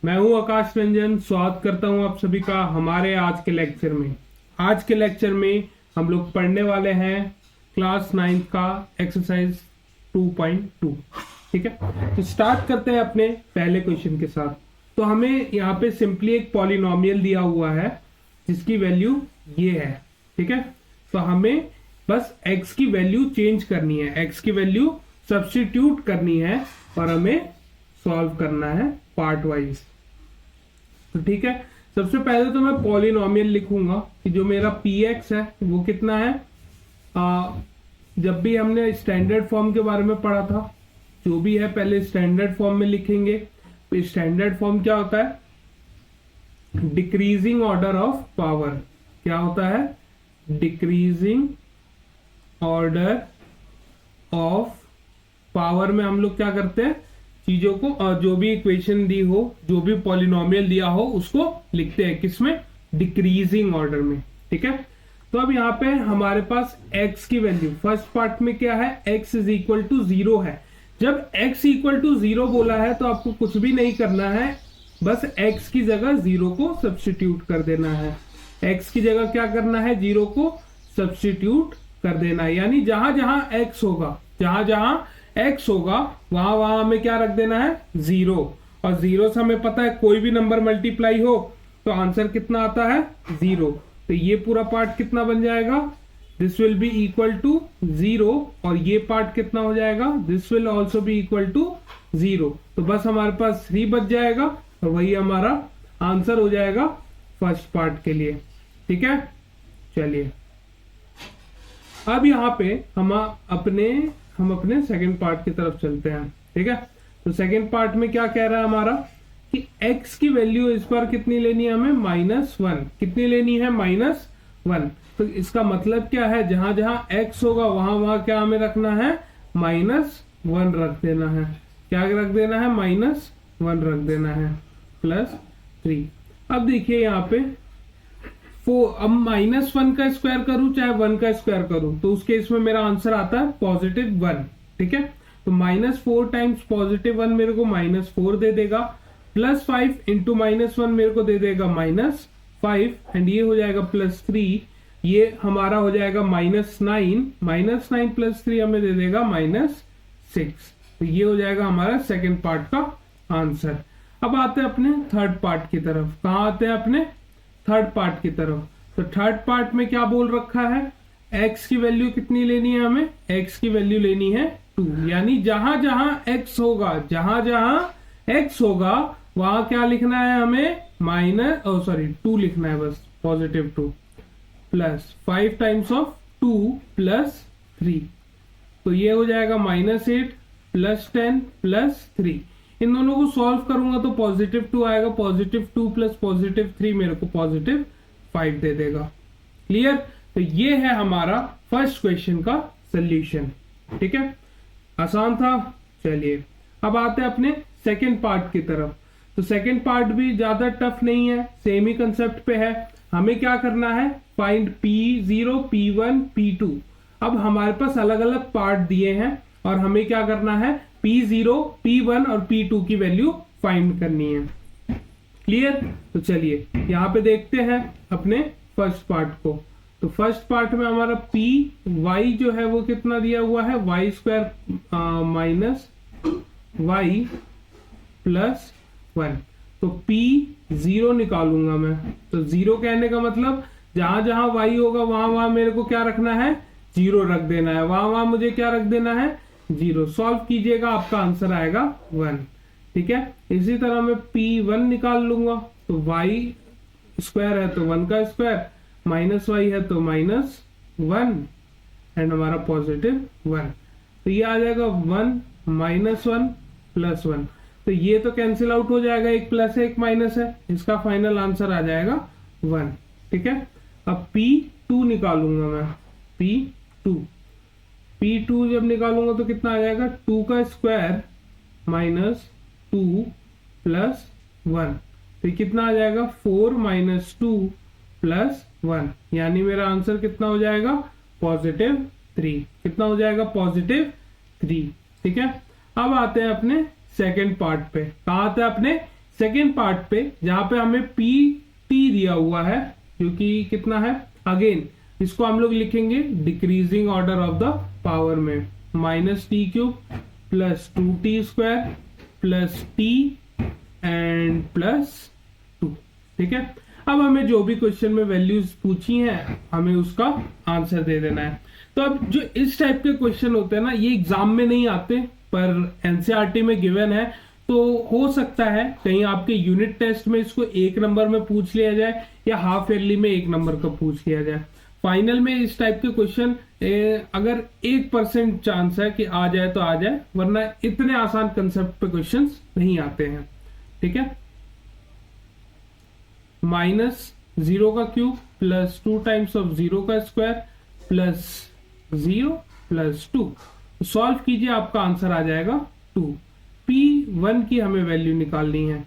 मैं हूं आकाश रंजन। स्वागत करता हूं आप सभी का हमारे आज के लेक्चर में। आज के लेक्चर में हम लोग पढ़ने वाले हैं क्लास 9 का एक्सरसाइज 2.2। ठीक है, तो स्टार्ट करते हैं अपने पहले क्वेश्चन के साथ। तो हमें यहाँ पे सिंपली एक पॉलिनोमियल दिया हुआ है जिसकी वैल्यू ये है। ठीक है, तो हमें बस x की वैल्यू चेंज करनी है, x की वैल्यू सब्स्टिट्यूट करनी है और हमें सॉल्व करना है पार्ट वाइज। तो ठीक है, सबसे पहले तो मैं पॉलिनोमियल लिखूंगा कि जो मेरा px है वो कितना है। जब भी हमने स्टैंडर्ड फॉर्म के बारे में पढ़ा था, जो भी है पहले स्टैंडर्ड फॉर्म में लिखेंगे। तो स्टैंडर्ड फॉर्म क्या होता है? Decreasing order of power. क्या होता है? डिक्रीजिंग ऑर्डर ऑफ पावर में हम लोग क्या करते हैं, चीजों को जो भी इक्वेशन दी हो, जो भी पॉलिनोमियल दिया हो, उसको लिखते हैं किसमें? डिक्रीजिंग ऑर्डर में। ठीक है, तो अब यहाँ पे हमारे पास x की वैल्यू फर्स्ट पार्ट में क्या है? x इज इक्वल टू 0 है। जब x इक्वल टू 0 बोला है तो आपको कुछ भी नहीं करना है, बस x की जगह 0 को सब्स्टिट्यूट कर देना है। x की जगह क्या करना है? 0 को सब्स्टिट्यूट कर देना है। यानी जहां जहां x होगा, जहां जहां x होगा वहां वहां हमें क्या रख देना है? 0। और 0 से हमें पता है कोई भी नंबर मल्टीप्लाई हो तो आंसर कितना आता है? 0। तो ये पूरा पार्ट कितना बन जाएगा? This will be equal to 0। और ये पार्ट कितना हो जाएगा? This will also be equal to 0। तो बस हमारे पास 3 बच जाएगा और वही हमारा आंसर हो जाएगा फर्स्ट पार्ट के लिए। ठीक है, चलिए अब यहाँ पे हम अपने सेकंड पार्ट की तरफ चलते हैं। ठीक है, तो सेकंड पार्ट में क्या कह रहा है हमारा कि x की वैल्यू इस बार कितनी लेनी है हमें? -1। कितनी लेनी है? -1। तो इसका मतलब क्या है? जहां जहां x होगा वहां वहां क्या हमें रखना है? -1 रख देना है। क्या रख देना है? -1 रख देना है, +3। अब देखिए यहाँ पे अब -1 का स्क्वायर करूं चाहे 1 का स्क्वायर करूं तो उस केस में मेरा आंसर आता है +1। ठीक है, तो -4 टाइम्स +1 मेरे को -4 दे देगा, +5 इंटू -1 मेरे को दे देगा -5, एंड ये हो जाएगा +3। ये हमारा हो जाएगा -9, -9 +3 हमें दे देगा -6। तो ये हो जाएगा हमारा सेकेंड पार्ट का आंसर। अब आते हैं अपने थर्ड पार्ट की तरफ। कहाँ आते हैं? अपने थर्ड पार्ट की तरफ। तो थर्ड पार्ट में क्या बोल रखा है? x की वैल्यू कितनी लेनी है हमें? x की वैल्यू लेनी है 2। यानी जहां जहां x होगा, जहां जहां x होगा वहां क्या लिखना है हमें? 2 लिखना है, बस +2 +5 टाइम्स ऑफ 2 +3। तो ये हो जाएगा -8 +10 +3। इन दोनों को सॉल्व करूंगा तो +2 आएगा। +2 + +3 मेरे को +5 दे देगा। क्लियर? तो ये है हमारा फर्स्ट क्वेश्चन का सॉल्यूशन। ठीक है, आसान था। चलिए अब आते हैं अपने सेकंड पार्ट की तरफ। तो सेकंड पार्ट भी ज्यादा टफ नहीं है, सेम ही कंसेप्ट पे है। हमें क्या करना है? Find P0, P1, P2। अब हमारे पास अलग अलग पार्ट दिए हैं और हमें क्या करना है? P0, P1 और P2 की वैल्यू फाइंड करनी है। क्लियर? तो चलिए यहाँ पे देखते हैं अपने फर्स्ट पार्ट को। तो फर्स्ट पार्ट में हमारा y जो है वो कितना दिया हुआ है? y² -y +1। तो P0 निकालूंगा मैं। तो 0 कहने का मतलब जहां जहां y होगा वहां वहां मेरे को क्या रखना है? 0 रख देना है। वहां वहां मुझे क्या रख देना है? 0। सॉल्व कीजिएगा, आपका आंसर आएगा 1। ठीक है, इसी तरह मैं P1 निकाल लूंगा। तो y² है तो 1 का स्क्वायर, -y है तो -1, एंड हमारा +1। तो ये आ जाएगा 1 -1 +1। तो ये तो कैंसिल आउट हो जाएगा, एक प्लस है एक माइनस है, इसका फाइनल आंसर आ जाएगा 1। ठीक है, अब P2 निकालूंगा मैं। P2 जब निकालूंगा तो कितना आ जाएगा? 2 का स्क्वायर -2 +1। तो कितना आ जाएगा? 4 -2 +1। यानी मेरा आंसर कितना हो जाएगा? +3। कितना हो जाएगा? +3। ठीक है, अब आते हैं अपने सेकेंड पार्ट पे। कहाँ आते हैं? अपने सेकेंड पार्ट पे जहां पे हमें पी टी दिया हुआ है, जो कि कितना है, अगेन इसको हम लोग लिखेंगे decreasing order of the power में, minus t cube plus 2t square plus t and plus 2। ठीक है, अब हमें जो भी क्वेश्चन में वैल्यूज पूछी हैं हमें उसका आंसर दे देना है। तो अब जो इस टाइप के क्वेश्चन होते हैं ना, ये एग्जाम में नहीं आते पर एनसीईआरटी में गिवन है, तो हो सकता है कहीं आपके यूनिट टेस्ट में इसको 1 नंबर में पूछ लिया जाए या हाफ ईयरली में 1 नंबर का पूछ लिया जाए। फाइनल में इस टाइप के क्वेश्चन अगर 1% चांस है कि आ जाए तो आ जाए, वरना इतने आसान कंसेप्ट पे क्वेश्चन नहीं आते हैं। ठीक है, माइनस 0 का क्यूब प्लस 2 टाइम्स ऑफ 0 का स्क्वायर प्लस 0 प्लस 2, सॉल्व कीजिए, आपका आंसर आ जाएगा 2। P1 की हमें वैल्यू निकालनी है,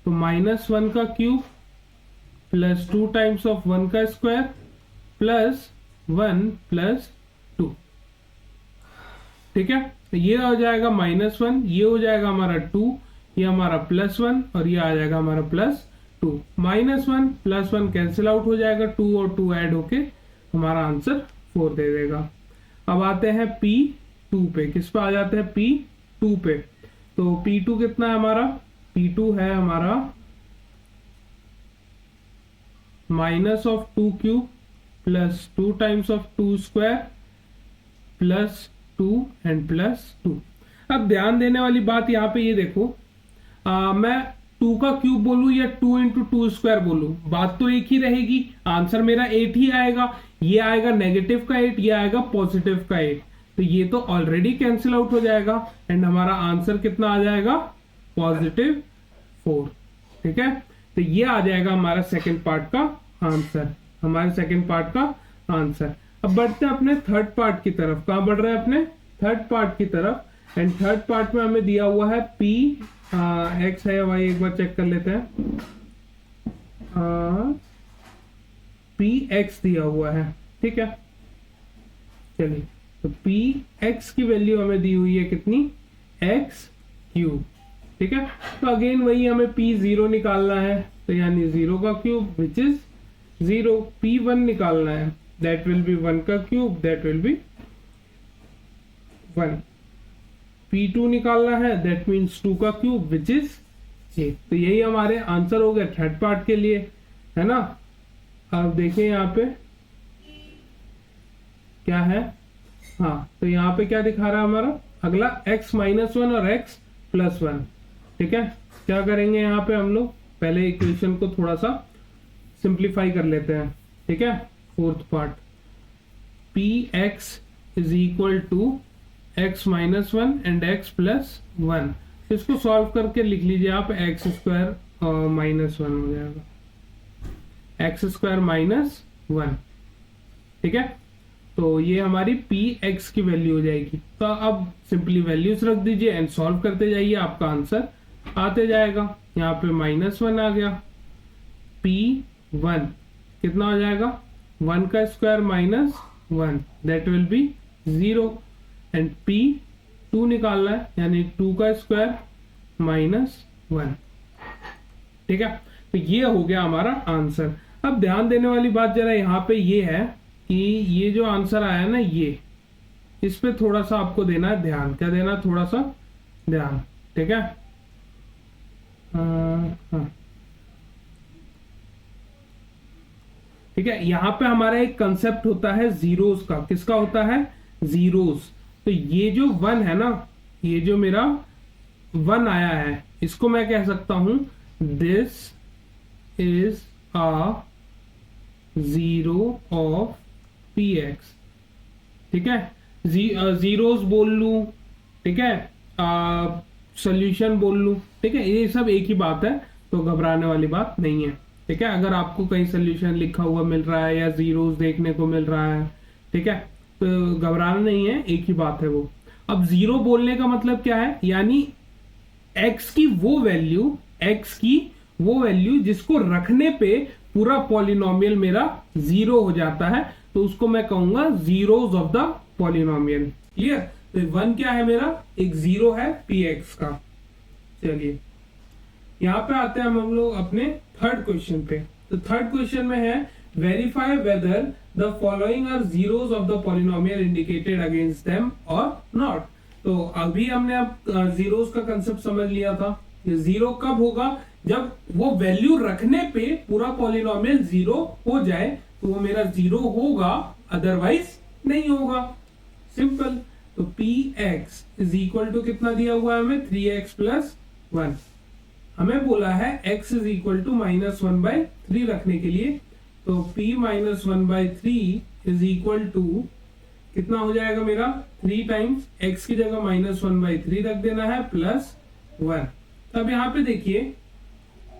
तो -1 का क्यूब प्लस 2 टाइम्स ऑफ 1 का स्क्वायर प्लस 1 प्लस 2। ठीक है, ये हो जाएगा -1, ये हो जाएगा हमारा 2, ये हमारा +1 और ये आ जाएगा हमारा +2। -1 +1 कैंसिल आउट हो जाएगा, 2 और 2 ऐड होके हमारा आंसर 4 दे देगा। अब आते हैं P2 पे, किस पे आ जाते हैं, P2 पे। तो P2 कितना है हमारा, P2 है हमारा -2 cube plus 2 times of 2 square plus 2 and plus 2। अब ध्यान देने वाली बात यहाँ पे ये देखो, मैं 2 का क्यूब बोलूं या 2 इंटू 2 स्क्वायर बोलूं, बात तो एक ही रहेगी, आंसर मेरा 8 ही आएगा। ये आएगा नेगेटिव का 8, ये आएगा पॉजिटिव का 8, तो ये तो ऑलरेडी कैंसिल आउट हो जाएगा एंड हमारा आंसर कितना आ जाएगा, +4। ठीक है, तो ये आ जाएगा हमारा सेकंड पार्ट का आंसर, हमारे सेकंड पार्ट का आंसर। अब बढ़ते हैं अपने थर्ड पार्ट की तरफ। कहां बढ़ रहे हैं, अपने थर्ड पार्ट की तरफ। एंड थर्ड पार्ट में हमें दिया हुआ है P x है या y, एक बार चेक कर लेते हैं। Px दिया हुआ है, ठीक है। चलिए, तो Px की वैल्यू हमें दी हुई है कितनी, x³। ठीक है, तो अगेन वही हमें P0 निकालना है, तो यानी 0 का क्यूब विच इज 0। P1 निकालना है, दैट विल बी 1 का cube, that will B 1। P2 निकालना है, दैट मीन्स 2 का क्यूब विच इज 8। तो यही हमारे आंसर हो गया थर्ड पार्ट के लिए, है ना। अब देखें यहाँ पे क्या है, हाँ, तो यहाँ पे क्या दिखा रहा है हमारा अगला, x-1 और x+1। ठीक है, क्या करेंगे यहाँ पे हम लोग, पहले इक्वेशन को थोड़ा सा सिंप्लीफाई कर लेते हैं। ठीक है, fourth part, Px is equal to x-1 and x+1। इसको सॉल्व करके लिख लीजिए आप, x² और -1 हो जाएगा, x² -1। ठीक है, तो ये हमारी Px की वैल्यू हो जाएगी। तो अब सिंपली वैल्यूज रख दीजिए एंड सॉल्व करते जाइए, आपका आंसर आते जाएगा। यहाँ पे -1 आ गया, P1 कितना हो जाएगा, 1 का square -1, that will B 0। And P2 निकालना है, यानी 2 का स्क्वायर -1। ठीक है, तो ये हो गया हमारा आंसर। अब ध्यान देने वाली बात जरा यहाँ पे ये है कि ये जो आंसर आया ना, ये इस पे थोड़ा सा आपको देना है ध्यान। क्या देना, थोड़ा सा ध्यान। ठीक है, हाँ, ठीक है। यहाँ पे हमारा एक कंसेप्ट होता है जीरोस का। किसका होता है, जीरोस। तो ये जो 1 है ना, ये जो मेरा 1 आया है, इसको मैं कह सकता हूं this is a zero of Px। ठीक है, जीरोस बोल लू, ठीक है, सोल्यूशन बोल लू, ठीक है, ये सब एक ही बात है, तो घबराने वाली बात नहीं है। ठीक है, अगर आपको कहीं सोल्यूशन लिखा हुआ मिल रहा है या जीरोस देखने को मिल रहा है, ठीक है, तो घबराना नहीं है, एक ही बात है वो। अब जीरो बोलने का मतलब क्या है, यानी x की वो वैल्यू जिसको रखने पे पूरा पॉलिनोमियल मेरा 0 हो जाता है, तो उसको मैं कहूंगा zeros of the polynomial. Clear, तो 1 क्या है मेरा, एक 0 है Px का। चलिए, यहाँ पे आते हैं हम लोग अपने थर्ड क्वेश्चन पे। तो थर्ड क्वेश्चन में है verify whether the following are zeros of the polynomial indicated against them और नॉट। तो अभी हमने अब जीरोस का कंसेप्ट समझ लिया था। ये जीरो कब होगा, जब वो वैल्यू रखने पे पूरा पॉलिनोमियल जीरो हो जाए तो वो मेरा जीरो होगा, अदरवाइज नहीं होगा। सिंपल। तो px इज इक्वल टू कितना दिया हुआ है हमें, 3x प्लस 1। हमें बोला है x इज इक्वल टू -1/3 रखने के लिए। तो p minus 1/3 is equal to कितना हो जाएगा मेरा, 3 टाइम्स x की जगह -1/3 रख देना है प्लस 1। तब यहाँ पे देखिए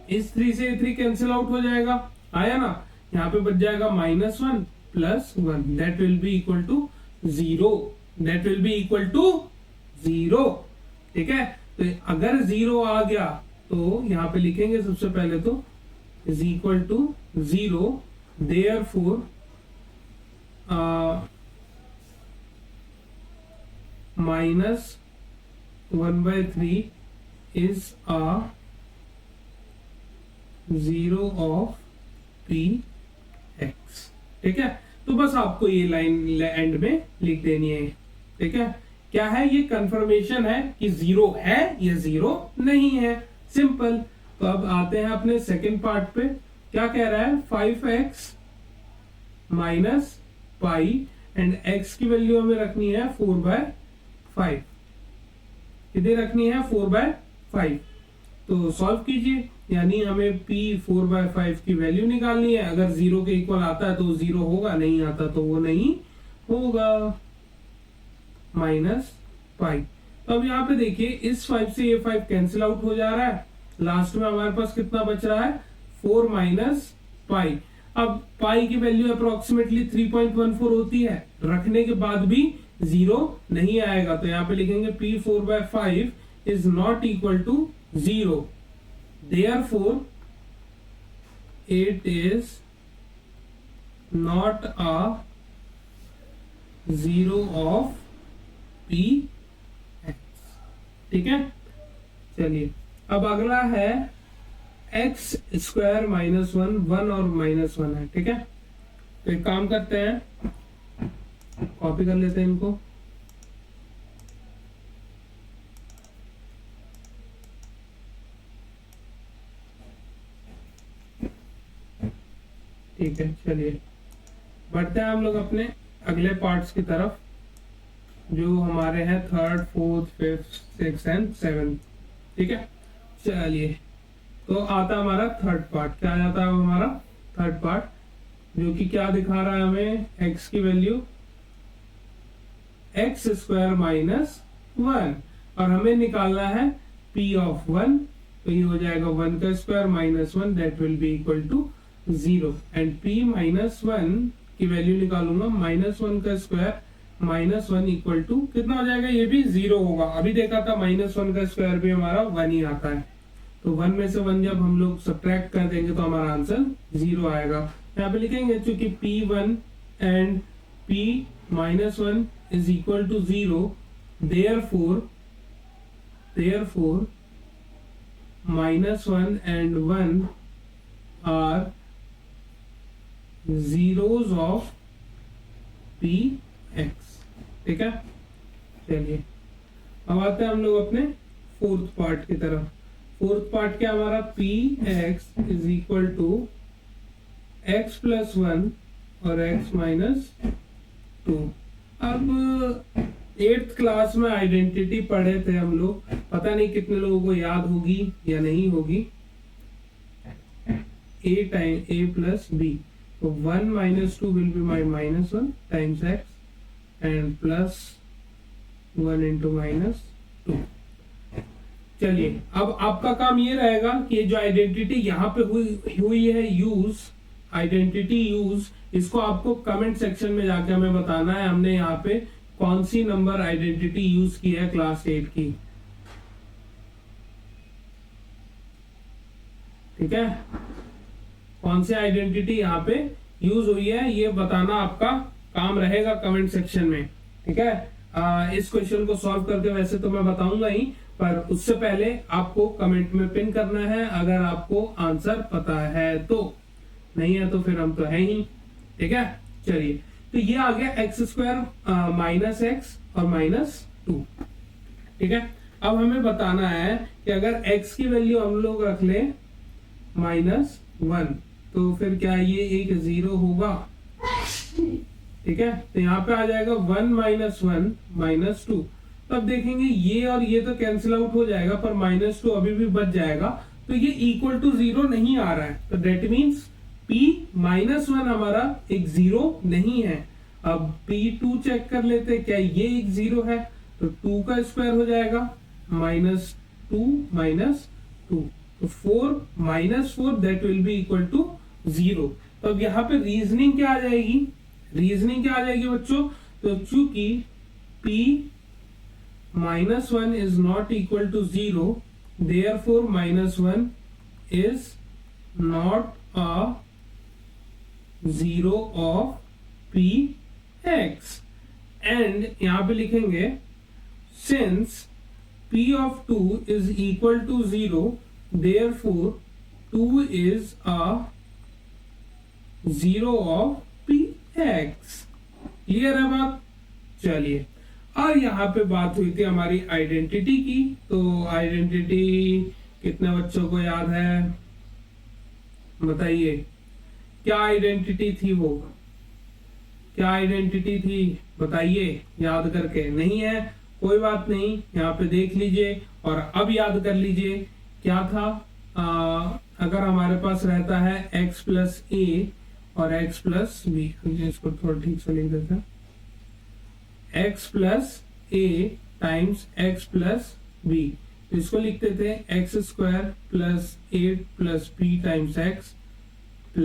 इस 3 से 3 कैंसिल आउट हो जाएगा, आया ना। यहाँ पे बच जाएगा -1 plus 1 that will be equal to 0। That will be equal to 0। ठीक है। तो अगर 0 आ गया तो यहाँ पे लिखेंगे सबसे पहले तो is equal to 0, therefore -1/3 is a zero of px। ठीक है। तो बस आपको ये लाइन एंड में लिख देनी है। ठीक है। क्या है ये, कंफर्मेशन है कि जीरो है या जीरो नहीं है। सिंपल। तो अब आते हैं अपने सेकंड पार्ट पे। क्या कह रहा है, 5x minus pi and x की वैल्यू हमें रखनी है 4/5। कितनी रखनी है, 4/5। तो सॉल्व कीजिए, यानी हमें p 4/5 की वैल्यू निकालनी है। अगर 0 के इक्वल आता है तो 0 होगा, नहीं आता तो वो नहीं होगा। -पाई। तो अब यहाँ पे देखिए इस 5 से ये 5 कैंसिल आउट हो जा रहा है। लास्ट में हमारे पास कितना बच रहा है, 4 माइनस पाई। अब पाई की वैल्यू अप्रोक्सीमेटली 3.14 होती है, रखने के बाद भी 0 नहीं आएगा। तो यहाँ पे लिखेंगे p 4/5 is not equal to 0, therefore it is not a zero of px। ठीक है। चलिए अब अगला है x स्क्वायर -1, 1 और -1 है। ठीक है। तो एक काम करते हैं, कॉपी कर लेते हैं इनको। ठीक है। चलिए बढ़ते हैं हम लोग अपने अगले पार्ट्स की तरफ, जो हमारे हैं third, fourth, fifth, six and seven. ठीक है। चलिए तो आता हमारा थर्ड पार्ट। क्या आ जाता है हमारा थर्ड पार्ट, जो कि क्या दिखा रहा है हमें, x की वैल्यू x स्क्वायर -1 और हमें निकालना है p ऑफ 1। तो ये हो जाएगा 1 का square -1 that will be equal to 0 and p -1 की वैल्यू निकालूंगा, -1 का स्क्वायर -1 इक्वल टू कितना हो जाएगा, ये भी 0 होगा। अभी देखा था -1 का स्क्वायर भी हमारा 1 ही आता है। तो 1 में से 1 जब हम लोग सब्ट्रैक्ट कर देंगे तो हमारा आंसर 0 आएगा। यहाँ पे लिखेंगे चूंकि p1 and p -1 is equal to 0, therefore -1 and 1 are zeros of px। ठीक है। चलिए अब आते हैं हम लोग अपने फोर्थ पार्ट की तरफ। फोर्थ पार्ट क्या हमारा, px is equal to x plus 1 और x माइनस 2। अब 8th क्लास में आइडेंटिटी पढ़े थे हम लोग, पता नहीं कितने लोगों को याद होगी या नहीं होगी। a time a plus b, तो 1 minus 2 will be my -1 times x and plus 1 into -2। चलिए अब आपका काम ये रहेगा कि ये जो आइडेंटिटी यहाँ पे हुई है यूज, आइडेंटिटी यूज, इसको आपको कमेंट सेक्शन में जाके हमें बताना है हमने यहाँ पे कौन सी नंबर आइडेंटिटी यूज की है क्लास 8 की। ठीक है। कौन सी आइडेंटिटी यहाँ पे यूज हुई है ये बताना आपका काम रहेगा कमेंट सेक्शन में। ठीक है। इस क्वेश्चन को सॉल्व करके वैसे तो मैं बताऊंगा ही, पर उससे पहले आपको कमेंट में पिन करना है अगर आपको आंसर पता है तो, नहीं है तो फिर हम तो है ही। ठीक है, चलिए तो ये आ गया एक्स स्क्वायर माइनस एक्स और माइनस टू। ठीक है, अब हमें बताना है कि अगर x की वैल्यू हम लोग रख ले -1 तो फिर क्या ये एक 0 होगा। ठीक है, तो यहाँ पे आ जाएगा 1 - 1 -2। तो अब देखेंगे ये और ये तो कैंसिल आउट हो जाएगा, पर -2 अभी भी बच जाएगा, तो ये इक्वल टू 0 नहीं आ रहा है, तो डेट मीन्स p -1 हमारा एक 0 नहीं है। अब p2 चेक कर लेते, क्या ये एक 0 है, तो 2 का स्क्वायर हो जाएगा -2 -2, तो 4 -4 that will be equal to 0। तो अब यहाँ पे रीजनिंग क्या आ जाएगी, रीजनिंग क्या आ जाएगी बच्चों, तो चूंकि p -1 is not equal to 0, therefore -1 is not a 0 of px, and यहाँ पे लिखेंगे since p of 2 is equal to 0, therefore 2 is a 0 of px। Clear है बात। चलिए, और यहाँ पे बात हुई थी हमारी आइडेंटिटी की, तो आइडेंटिटी कितने बच्चों को याद है, बताइए क्या आइडेंटिटी थी, वो क्या आइडेंटिटी थी बताइए याद करके। नहीं है कोई बात नहीं, यहाँ पे देख लीजिए और अब याद कर लीजिए क्या था। अगर हमारे पास रहता है x + a और x + b, इसको थोड़ा ठीक से लिख देते हैं, x + a times x + b, तो इसको लिखते थे x² + a + b times x +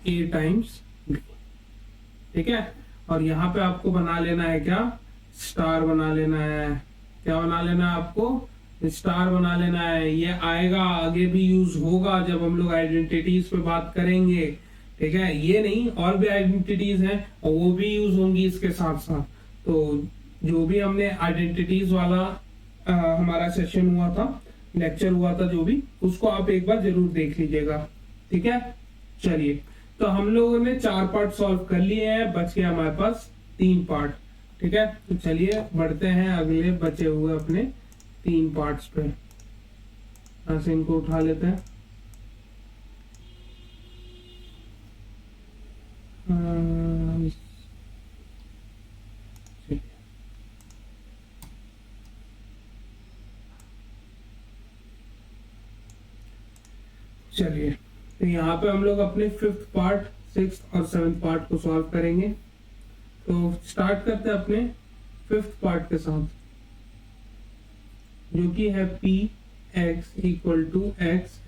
a times b। ठीक है, और यहाँ पे आपको बना लेना है क्या, स्टार बना लेना है। क्या बना लेना है आपको, स्टार बना लेना है। ये आएगा आगे भी यूज होगा जब हम लोग आइडेंटिटीज पे बात करेंगे। ठीक है, ये नहीं और भी आइडेंटिटीज हैं और वो भी यूज होंगी इसके साथ साथ। तो जो भी हमने आइडेंटिटीज वाला हमारा सेशन हुआ था, लेक्चर हुआ था जो भी, उसको आप एक बार जरूर देख लीजिएगा। ठीक है, चलिए तो हम लोगों ने 4 पार्ट सॉल्व कर लिए हैं, बच गया हमारे पास 3 पार्ट। ठीक है, तो चलिए बढ़ते हैं अगले बचे हुए अपने 3 पार्ट्स पे। यहाँ से इनको उठा लेते हैं। चलिए, तो यहाँ पे हम लोग अपने 5th पार्ट, 6th और 7th पार्ट को सॉल्व करेंगे। तो स्टार्ट करते हैं अपने 5th पार्ट के साथ, जो कि है px =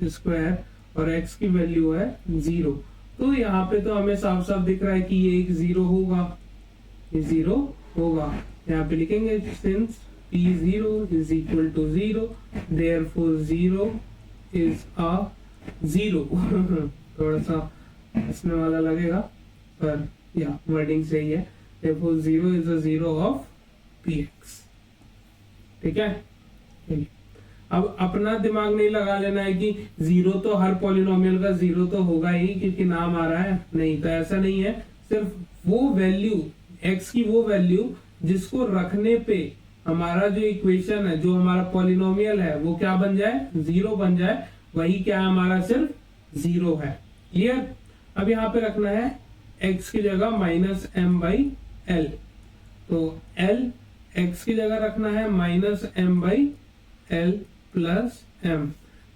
x² और x की वैल्यू है 0। तो यहाँ पे तो हमें साफ साफ दिख रहा है कि ये एक 0 होगा, ये 0 होगा। यहाँ पे लिखेंगे since p0 is equal to 0, therefore 0 is a 0। थोड़ा सा इसमें वाला लगेगा पर या वर्डिंग सही है, therefore 0 is a 0 of px। ठीक है, अब अपना दिमाग नहीं लगा लेना है कि 0 तो हर पॉलिनोमियल का 0 तो होगा ही क्योंकि नाम आ रहा है, नहीं, तो ऐसा नहीं है। सिर्फ वो वैल्यू x की, वो वैल्यू जिसको रखने पे हमारा जो इक्वेशन है, जो हमारा पॉलिनोमियल है, वो क्या बन जाए, 0 बन जाए, वही क्या है हमारा सिर्फ 0 है। क्लियर। अब यहाँ पे रखना है x की जगह -m/l, तो l x की जगह रखना है -m/l + m।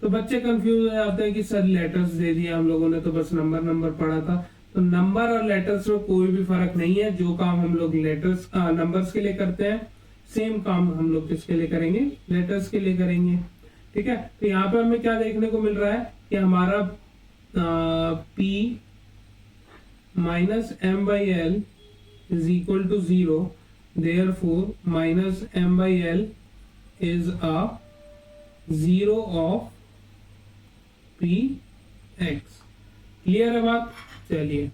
तो बच्चे कंफ्यूज हो जाते हैं कि सर लेटर्स दे दिया हम लोगों ने, तो बस नंबर पढ़ा था। तो नंबर और लेटर्स में कोई भी फर्क नहीं है। जो काम हम लोग लेटर्स नंबर्स के लिए करते हैं, सेम काम हम लोग किसके लिए करेंगे, लेटर्स के लिए करेंगे। ठीक है, तो यहाँ पे हमें क्या देखने को मिल रहा है कि हमारा p -m/l is equal to 0, therefore -m/l is a 0 of px। Clear है बात। चलिए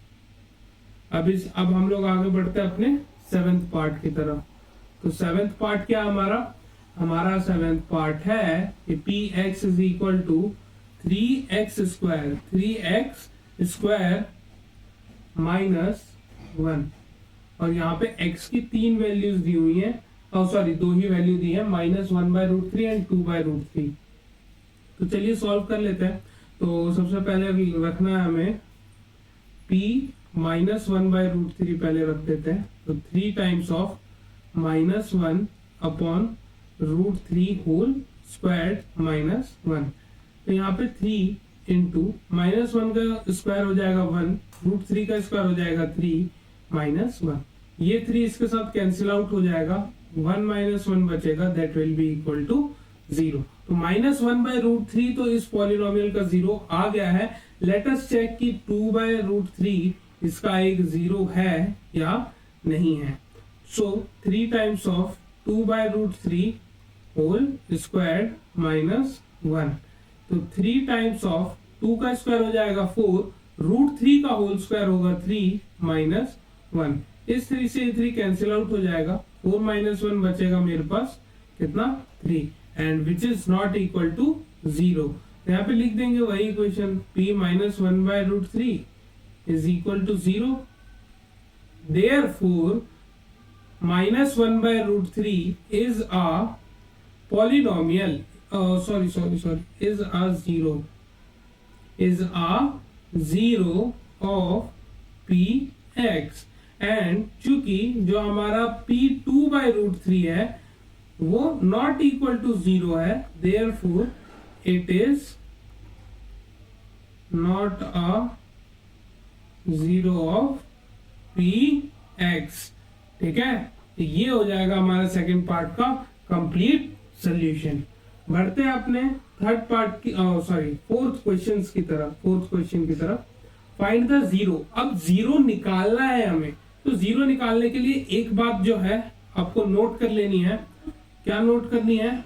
अब हम लोग आगे बढ़ते हैं अपने 7th पार्ट की तरफ। तो 7th पार्ट क्या हमारा, हमारा सेवेंथ पार्ट है कि P x is equal to 3x² minus 1, और यहाँ पे x की 3 वैल्यूज दी हुई हैं, और सॉरी 2 ही वैल्यू दी है, -1/√3 एंड 2/√3। तो चलिए सॉल्व कर लेते हैं। तो सबसे पहले रखना है हमें p -1/√3 पहले रख देते हैं, तो 3 टाइम्स ऑफ -1/√3 होल स्क्वायर्ड -1। तो यहाँ पे 3 इंटू -1 का स्क्वायर हो जाएगा 1, √3 का स्क्वायर हो जाएगा 3 -1। ये 3 इसके साथ कैंसिल आउट हो जाएगा, 1 - 1 बचेगा, that will be equal to 0। तो -1/√3 तो इस पॉलिनोमियल का 0 आ गया है। लेट अस चेक कि 2/√3 इसका एक 0 है या नहीं है। सो 3 टाइम्स ऑफ 2/√3 होल स्क्वायर्ड -1, तो 3 टाइम्स ऑफ 2 का स्क्वायर हो जाएगा 4, √3 का होल स्क्वायर होगा 3 -1। इस 3 से 3 कैंसिल आउट हो जाएगा, 4 - 1 बचेगा मेरे पास कितना 3, and which is not equal to 0। यहाँ पे लिख देंगे वही equation, p -1/√3 is equal to 0। Therefore -1/√3 is a polynomial, is a 0 of px, and चूंकि जो हमारा p 2/√3 है वो नॉट इक्वल टू 0 है, therefore it is not a 0 of px। ठीक है, तो ये हो जाएगा हमारा सेकंड पार्ट का कंप्लीट सॉल्यूशन। बढ़ते हैं अपने थर्ड पार्ट की फोर्थ क्वेश्चन की तरफ। Find the 0। अब 0 निकालना है हमें, तो 0 निकालने के लिए एक बात जो है आपको नोट कर लेनी है। क्या नोट करनी है?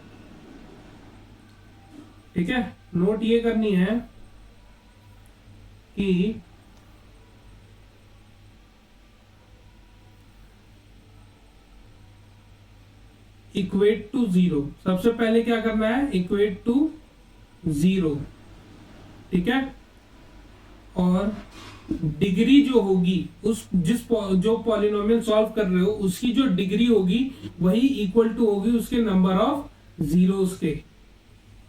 ठीक है, नोट ये करनी है कि इक्वेट टू 0। सबसे पहले क्या करना है? Equate to 0। ठीक है, और डिग्री जो होगी उस जो पॉलिनोमियल सॉल्व कर रहे हो उसकी जो डिग्री होगी वही इक्वल टू होगी उसके नंबर ऑफ जीरोस के।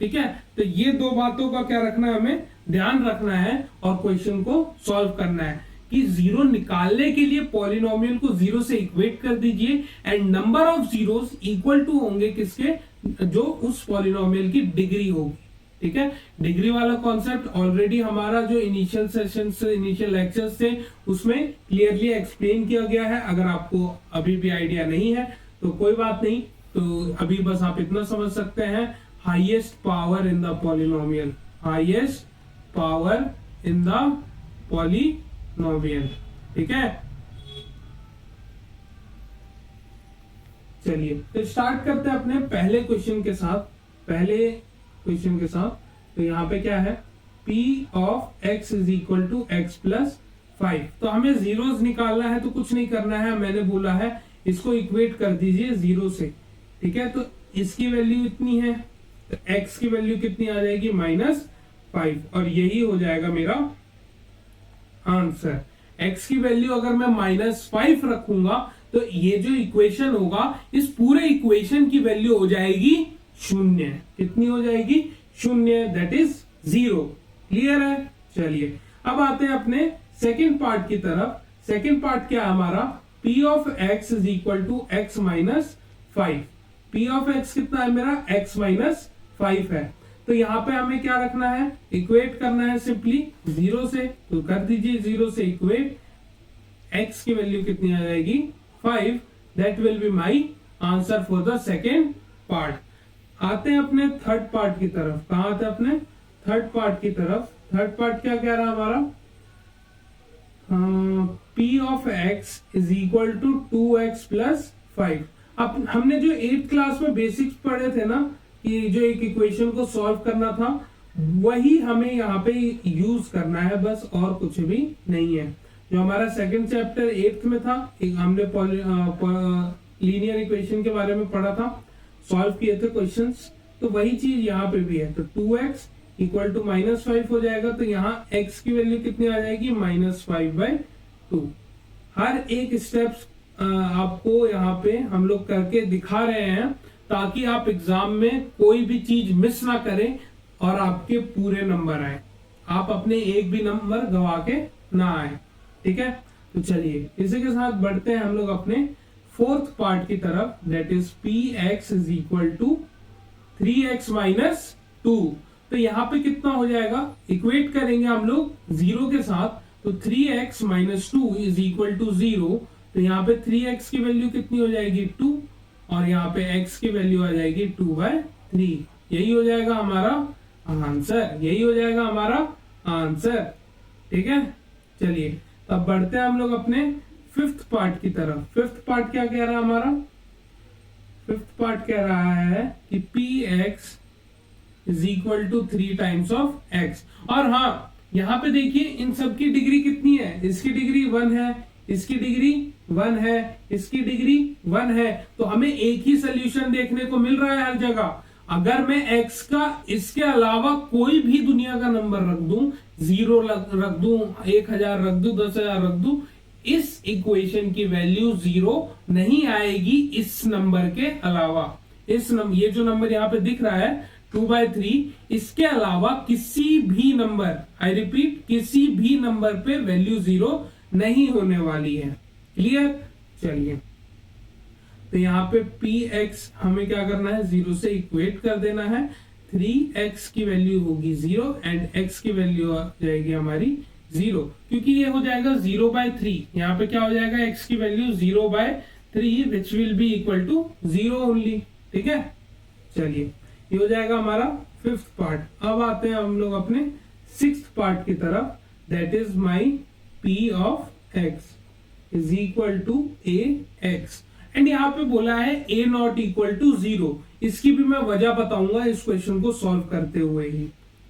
ठीक है, तो ये दो बातों का क्या रखना है, हमें ध्यान रखना है और क्वेश्चन को सॉल्व करना है कि 0 निकालने के लिए पॉलिनोमियल को 0 से इक्वेट कर दीजिए and number of zeros equal to होंगे किसके? जो उस पॉलिनोमियल की डिग्री होगी। ठीक है, डिग्री वाला कॉन्सेप्ट ऑलरेडी हमारा जो इनिशियल सेशन से इनिशियल लेक्चर्स थे उसमें क्लियरली एक्सप्लेन किया गया है। अगर आपको अभी भी आइडिया नहीं है तो कोई बात नहीं, तो अभी बस आप इतना समझ सकते हैं, highest power in the polynomial, highest power in the polynomial. ठीक है, चलिए तो स्टार्ट करते हैं अपने पहले क्वेश्चन के साथ। तो यहाँ पे क्या है? p of x is equal to x plus 5। तो हमें जीरोस निकालना है, तो कुछ नहीं करना है, मैंने बोला है इसको इक्वेट कर दीजिए 0 से। ठीक है, तो इसकी वैल्यू इतनी है, तो x की वैल्यू कितनी आ जाएगी? -5, और यही हो जाएगा मेरा आंसर। x की वैल्यू अगर मैं -5 रखूंगा तो ये जो इक्वेशन होगा इस पूरे इक्वेशन की वैल्यू हो जाएगी 0। कितनी हो जाएगी? 0, दैट इज 0। क्लियर है? चलिए अब आते हैं अपने सेकेंड पार्ट की तरफ। सेकेंड पार्ट क्या है हमारा? p of x is equal to x minus 5। p of x कितना है मेरा? x माइनस 5 है। तो यहाँ पे हमें क्या रखना है? इक्वेट करना है सिंपली 0 से, तो कर दीजिए 0 से इक्वेट। x की वैल्यू कितनी आ जाएगी? 5। That will be my answer for the second part. आते हैं अपने थर्ड पार्ट की तरफ। कहाँ आते हैं? अपने थर्ड पार्ट की तरफ। थर्ड पार्ट क्या कह रहा है हमारा? p of x is equal to 2x plus 5। अब हमने जो 8th क्लास में बेसिक्स पढ़े थे ना, कि जो एक इक्वेशन को सॉल्व करना था, वही हमें यहाँ पे यूज करना है, बस और कुछ भी नहीं है। जो हमारा सेकंड चैप्टर 8th में था, एक हमने लीनियर इक्वेशन के बारे में पढ़ा था। सॉल्व किए थे क्वेश्चंस, तो वही चीज यहाँ पे भी है। तो 2x इक्वल टू -5 हो जाएगा, तो यहाँ x की वैल्यू कितनी आ जाएगी, -5/2। हर एक स्टेप्स आपको यहाँ पे हम लोग करके दिखा रहे हैं ताकि आप एग्जाम में कोई भी चीज मिस ना करें और आपके पूरे नंबर आए, आप अपने एक भी नंबर गवा के ना आए। ठीक है, तो चलिए इसी के साथ बढ़ते हैं हम लोग अपने फोर्थ पार्ट की तरफ, that is px is equal to 3x minus 2। तो यहाँ पे कितना हो जाएगा, इक्वेट करेंगे हम लोग जीरो के साथ, तो 3x minus 2 is equal to 0। तो यहाँ पे 3x की वैल्यू कितनी हो जाएगी, 2, और यहाँ पे x की वैल्यू आ जाएगी 2/3। यही हो जाएगा हमारा आंसर, यही हो जाएगा हमारा आंसर। ठीक है, चलिए अब बढ़ते हैं हम लोग अपने फिफ्थ पार्ट की तरफ। फिफ्थ पार्ट क्या कह रहा है हमारा, फिफ्थ पार्ट कह रहा है कि px is equal to 3 times of x। और हाँ, यहाँ पे देखिए इन सब की डिग्री कितनी है, इसकी डिग्री 1 है, इसकी डिग्री 1 है, इसकी डिग्री 1 है, तो हमें एक ही सोल्यूशन देखने को मिल रहा है हर जगह। अगर मैं x का इसके अलावा कोई भी दुनिया का नंबर रख दूं, 0 रख दूं, 1000 रख दूं, 10,000 रख दूं, इस इक्वेशन की वैल्यू 0 नहीं आएगी इस नंबर के अलावा। ये जो नंबर यहाँ पे दिख रहा है 2/3, इसके अलावा किसी भी नंबर, आई रिपीट, किसी भी नंबर पे वैल्यू 0 नहीं होने वाली है। क्लियर, चलिए तो यहाँ पे px हमें क्या करना है, 0 से इक्वेट कर देना है। 3x की वैल्यू होगी 0 एंड x की वैल्यू आ जाएगी हमारी 0, क्योंकि ये हो जाएगा 0/3। यहाँ पे क्या हो जाएगा, x की value 0/3 which will be equal to 0 only. ठीक है, चलिए ये हो जाएगा हमारा फिफ्थ पार्ट। अब आते हैं हम लोग अपने सिक्स्थ पार्ट की तरफ, that is my p of x is equal to ax। एंड यहाँ पे बोला है a नॉट इक्वल टू 0। इसकी भी मैं वजह बताऊंगा इस क्वेश्चन को सॉल्व करते हुए ही।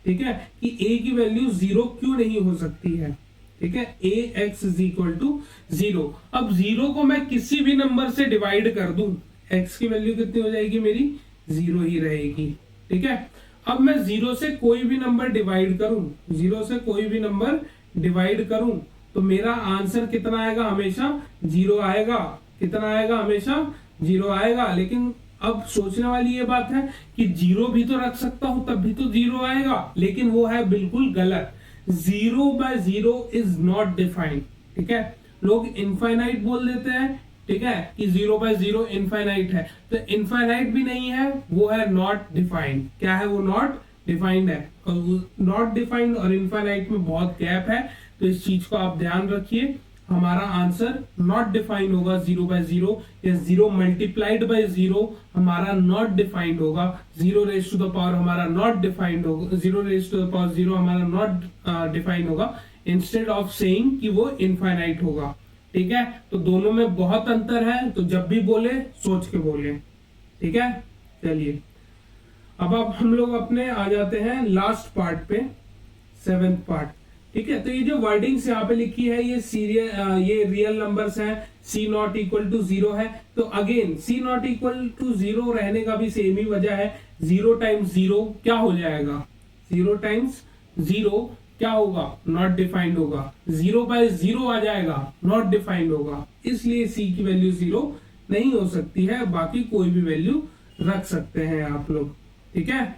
ठीक है, कि a की वैल्यू 0 क्यों नहीं हो सकती है। ठीक है, ax इज इक्वल टू 0। अब 0 को मैं किसी भी नंबर से डिवाइड कर दूं, x की वैल्यू कितनी हो जाएगी मेरी, 0 ही रहेगी। ठीक है, अब मैं 0 से कोई भी नंबर डिवाइड करूं, 0 से कोई भी नंबर डिवाइड करूं, तो मेरा आंसर कितना आएगा, हमेशा 0 आएगा। कितना आएगा, हमेशा 0 आएगा। लेकिन अब सोचने वाली ये बात है कि 0 भी तो रख सकता हूं, तब भी तो 0 आएगा, लेकिन वो है बिल्कुल गलत। 0/0 इज नॉट डिफाइंड। ठीक है, लोग इनफाइनाइट बोल देते हैं, ठीक है, कि 0/0 इनफाइनाइट है, तो इनफाइनाइट भी नहीं है, वो है नॉट डिफाइंड। क्या है वो, नॉट डिफाइंड है। और नॉट डिफाइंड और इनफाइनाइट में बहुत गैप है, तो इस चीज को आप ध्यान रखिए। हमारा आंसर नॉट डिफाइंड होगा 0/0, या 0 मल्टीप्लाइड बाय 0 हमारा नॉट डिफाइंड होगा। 0 रेज टू द पावर हमारा नॉट डिफाइंड होगा, 0 रेज टू द पावर 0 हमारा नॉट डिफाइंड होगा, इंस्टेड ऑफ सेइंग कि वो इनफाइनाइट होगा। ठीक है, तो दोनों में बहुत अंतर है, तो जब भी बोले सोच के बोले। ठीक है, चलिए अब हम लोग अपने आ जाते हैं लास्ट पार्ट पे, सेवेंथ पार्ट। ठीक है, तो ये जो वर्डिंग्स यहाँ पे लिखी है ये रियल नंबर्स हैं। c नॉट इक्वल टू 0 है, तो again c not equal to 0 रहने का भी सेम ही वजह है। 0 टाइम्स 0 क्या हो जाएगा, 0 टाइम्स 0 क्या होगा, नॉट डिफाइंड होगा। 0/0 आ जाएगा, नॉट डिफाइंड होगा, इसलिए c की वैल्यू 0 नहीं हो सकती है। बाकी कोई भी वैल्यू रख सकते हैं आप लोग। ठीक है,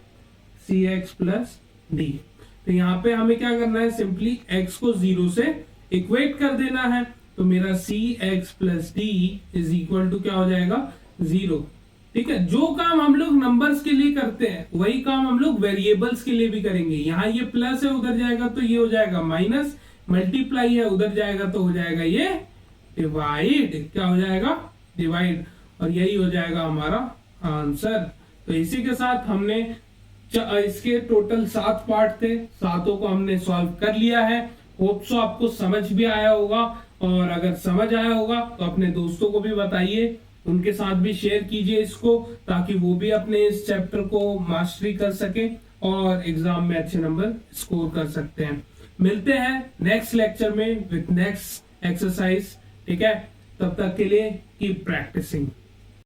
cx प्लस d। तो यहाँ पे हमें क्या करना है, सिंपली x को 0 से इक्वेट कर देना है, तो मेरा cx plus d is equal to क्या हो जाएगा, 0। ठीक है, जो काम हम लोग नंबर्स के लिए करते हैं वही काम हम लोग वेरिएबल्स के लिए भी करेंगे। यहाँ ये प्लस है, उधर जाएगा तो ये हो जाएगा माइनस, मल्टीप्लाई है, उधर जाएगा तो हो जाएगा ये डिवाइड। क्या हो जाएगा, डिवाइड, और यही हो जाएगा हमारा आंसर। तो इसी के साथ हमने इसके टोटल 7 पार्ट थे, 7 को हमने सॉल्व कर लिया है। होप सो आपको समझ भी आया होगा, और अगर समझ आया होगा तो अपने दोस्तों को भी बताइए, उनके साथ भी शेयर कीजिए इसको, ताकि वो भी अपने इस चैप्टर को मास्टरी कर सके और एग्जाम में अच्छे नंबर स्कोर कर सकते हैं। मिलते हैं नेक्स्ट लेक्चर में विथ नेक्स्ट एक्सरसाइज। ठीक है, तब तक के लिए कीप प्रैक्टिसिंग।